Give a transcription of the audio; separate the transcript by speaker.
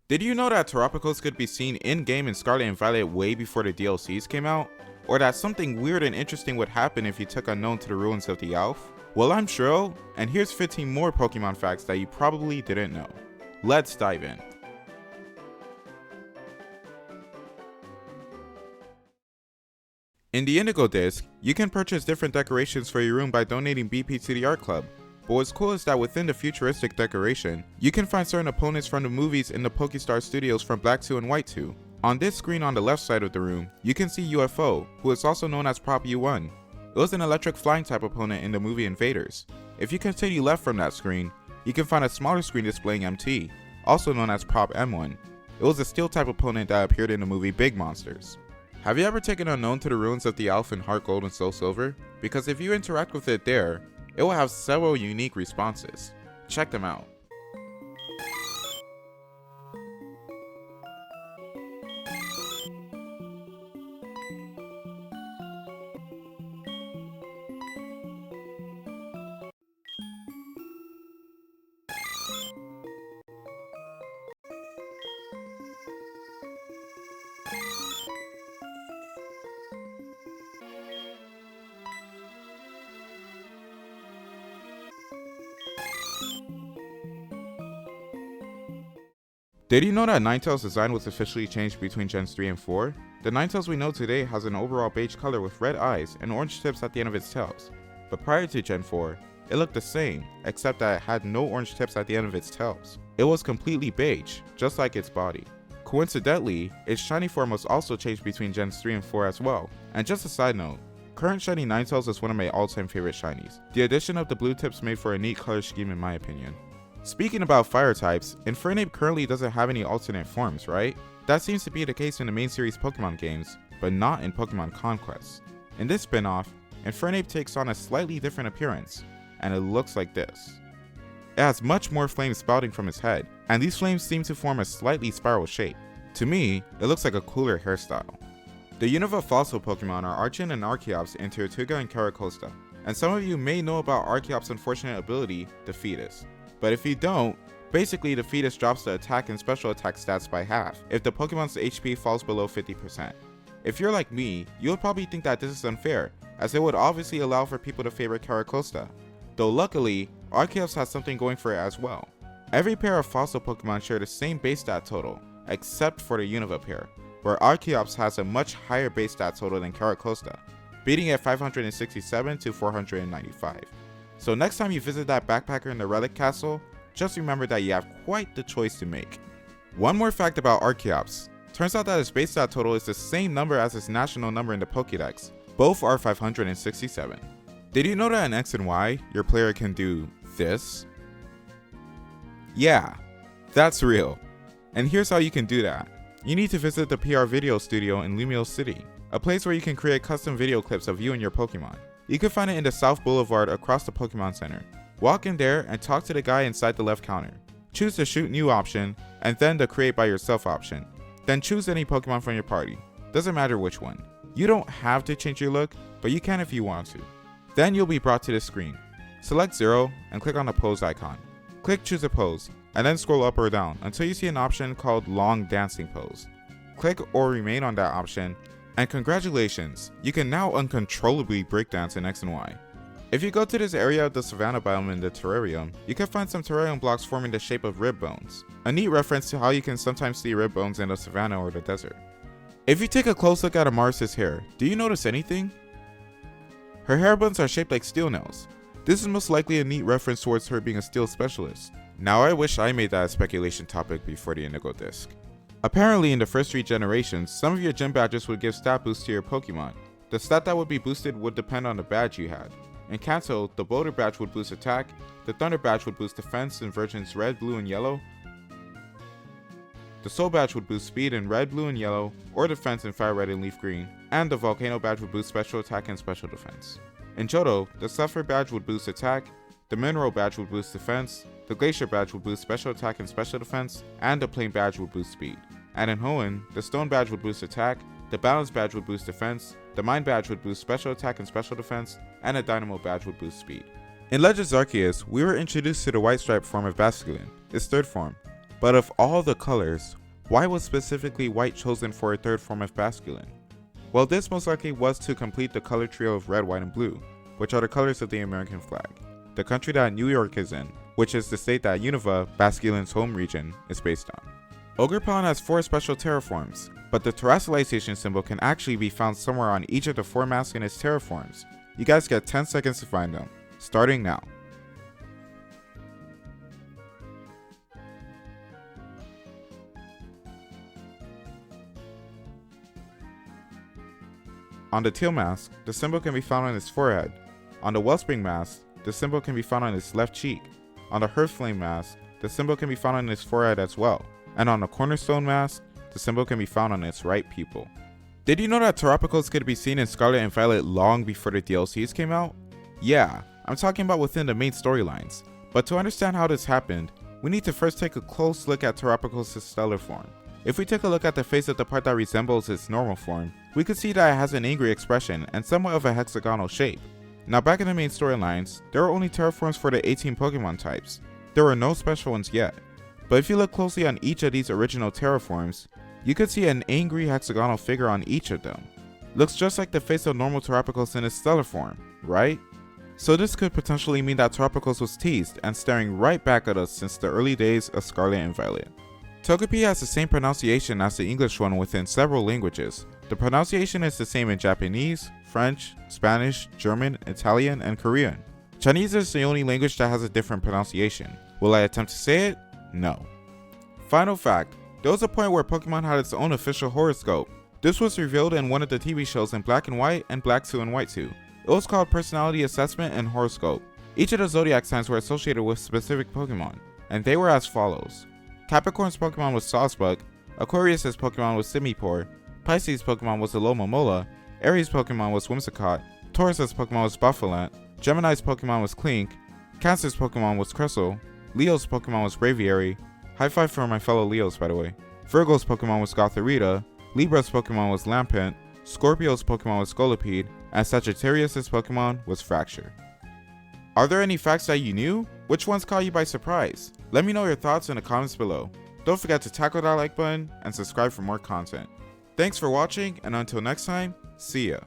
Speaker 1: Did you know that Terapicos could be seen in-game in Scarlet and Violet way before the DLCs came out? Or that something weird and interesting would happen if you took Unknown to the ruins of the Alph? Well, I'm sure, and here's 15 more Pokemon facts that you probably didn't know. Let's dive in. In the Indigo Disc, you can purchase different decorations for your room by donating BP to the art club. But what's cool is that within the futuristic decoration, you can find certain opponents from the movies in the Pokestar Studios from Black 2 and White 2. On this screen on the left side of the room, you can see UFO, who is also known as Prop U1. It was an electric flying type opponent in the movie Invaders. If you continue left from that screen, you can find a smaller screen displaying MT, also known as Prop M1. It was a steel type opponent that appeared in the movie Big Monsters. Have you ever taken Unknown to the ruins of the Alph in Heart Gold and Soul Silver? Because if you interact with it there, it will have several unique responses. Check them out. Did you know that Ninetales' design was officially changed between Gens 3 and 4? The Ninetales we know today has an overall beige color with red eyes and orange tips at the end of its tails. But prior to Gen 4, it looked the same, except that it had no orange tips at the end of its tails. It was completely beige, just like its body. Coincidentally, its shiny form was also changed between Gens 3 and 4 as well. And just a side note, current shiny Ninetales is one of my all-time favorite shinies. The addition of the blue tips made for a neat color scheme in my opinion. Speaking about fire types, Infernape currently doesn't have any alternate forms, right? That seems to be the case in the main series Pokemon games, but not in Pokemon Conquest. In this spin-off, Infernape takes on a slightly different appearance, and it looks like this. It has much more flames spouting from its head, and these flames seem to form a slightly spiral shape. To me, it looks like a cooler hairstyle. The Unova fossil Pokemon are Archon and Archeops in Tortuga and Caracosta, and some of you may know about Archeops' unfortunate ability, the Fetus. But if you don't, basically the Fetus drops the attack and special attack stats by half if the Pokemon's HP falls below 50%. If you're like me, you would probably think that this is unfair, as it would obviously allow for people to favor Caracosta. Though luckily, Archeops has something going for it as well. Every pair of fossil Pokemon share the same base stat total, except for the Unova pair, where Archeops has a much higher base stat total than Caracosta, beating it 567 to 495. So next time you visit that backpacker in the Relic Castle, just remember that you have quite the choice to make. One more fact about Archeops. Turns out that its base stat total is the same number as its national number in the Pokédex. Both are 567. Did you know that in X and Y, your player can do this? Yeah, that's real. And here's how you can do that. You need to visit the PR Video Studio in Lumio City, a place where you can create custom video clips of you and your Pokemon. You can find it in the South Boulevard across the Pokemon Center. Walk in there and talk to the guy inside the left counter. Choose the Shoot New option, and then the Create by Yourself option. Then choose any Pokemon from your party. Doesn't matter which one. You don't have to change your look, but you can if you want to. Then you'll be brought to the screen. Select 0 and click on the pose icon. Click Choose a Pose, and then scroll up or down until you see an option called Long Dancing Pose. Click or remain on that option, and congratulations, you can now uncontrollably breakdance in X and Y. If you go to this area of the Savannah biome in the terrarium, you can find some terrarium blocks forming the shape of rib bones, a neat reference to how you can sometimes see rib bones in the savannah or the desert. If you take a close look at Amaris' hair, do you notice anything? Her hair buns are shaped like steel nails. This is most likely a neat reference towards her being a steel specialist. Now I wish I made that a speculation topic before the Indigo Disc. Apparently in the first 3 generations, some of your gym badges would give stat boosts to your Pokemon. The stat that would be boosted would depend on the badge you had. In Kanto, the Boulder badge would boost attack, the Thunder badge would boost defense in versions red, blue, and yellow, the Soul badge would boost speed in red, blue, and yellow, or defense in fire red and leaf green, and the Volcano badge would boost special attack and special defense. In Johto, the Sulphur badge would boost attack, the Mineral badge would boost defense, the Glacier badge would boost special attack and special defense, and the Plain badge would boost speed. And in Hoenn, the Stone badge would boost attack, the Balance badge would boost defense, the Mind badge would boost special attack and special defense, and the Dynamo badge would boost speed. In Legends Arceus, we were introduced to the White Stripe form of Basculin, its third form, But of all the colors, why was specifically white chosen for a third form of masculine? Well, this most likely was to complete the color trio of red, white, and blue, which are the colors of the American flag, the country that New York is in, which is the state that Unova, Basculin's home region, is based on. Ogrepon has 4 special terraforms, but the terrestrialization symbol can actually be found somewhere on each of the 4 masks in its terraforms. You guys get 10 seconds to find them, starting now. On the teal mask, the symbol can be found on its forehead. On the wellspring mask, the symbol can be found on its left cheek. On the hearthflame mask, the symbol can be found on its forehead as well. And on the cornerstone mask, the symbol can be found on its right pupil. Did you know that Terapicals could be seen in Scarlet and Violet long before the DLCs came out? Yeah, I'm talking about within the main storylines. But to understand how this happened, we need to first take a close look at Terapicals' stellar form. If we take a look at the face of the part that resembles its normal form, we could see that it has an angry expression and somewhat of a hexagonal shape. Now back in the main storylines, there are only terraforms for the 18 Pokemon types. There are no special ones yet. But if you look closely on each of these original terraforms, you could see an angry hexagonal figure on each of them. Looks just like the face of normal Terapicals in its stellar form, right? So this could potentially mean that Terapicals was teased and staring right back at us since the early days of Scarlet and Violet. Togepi has the same pronunciation as the English one within several languages. The pronunciation is the same in Japanese, French, Spanish, German, Italian, and Korean. Chinese is the only language that has a different pronunciation. Will I attempt to say it? No. Final fact, there was a point where Pokemon had its own official horoscope. This was revealed in one of the TV shows in Black and White and Black 2 and White 2. It was called Personality Assessment and Horoscope. Each of the zodiac signs were associated with specific Pokemon, and they were as follows. Capricorn's Pokemon was Sawsbuck, Aquarius' Pokemon was Simipour, Pisces' Pokemon was Alomomola, Aries' Pokemon was Whimsicott, Taurus' Pokemon was Buffalant, Gemini's Pokemon was Clink, Cancer's Pokemon was Crystal, Leo's Pokemon was Braviary, high five for my fellow Leos by the way, Virgo's Pokemon was Gothorita, Libra's Pokemon was Lampent, Scorpio's Pokemon was Scolipede, and Sagittarius' Pokemon was Fracture. Are there any facts that you knew? Which ones caught you by surprise? Let me know your thoughts in the comments below. Don't forget to tackle that like button and subscribe for more content. Thanks for watching, and until next time, see ya.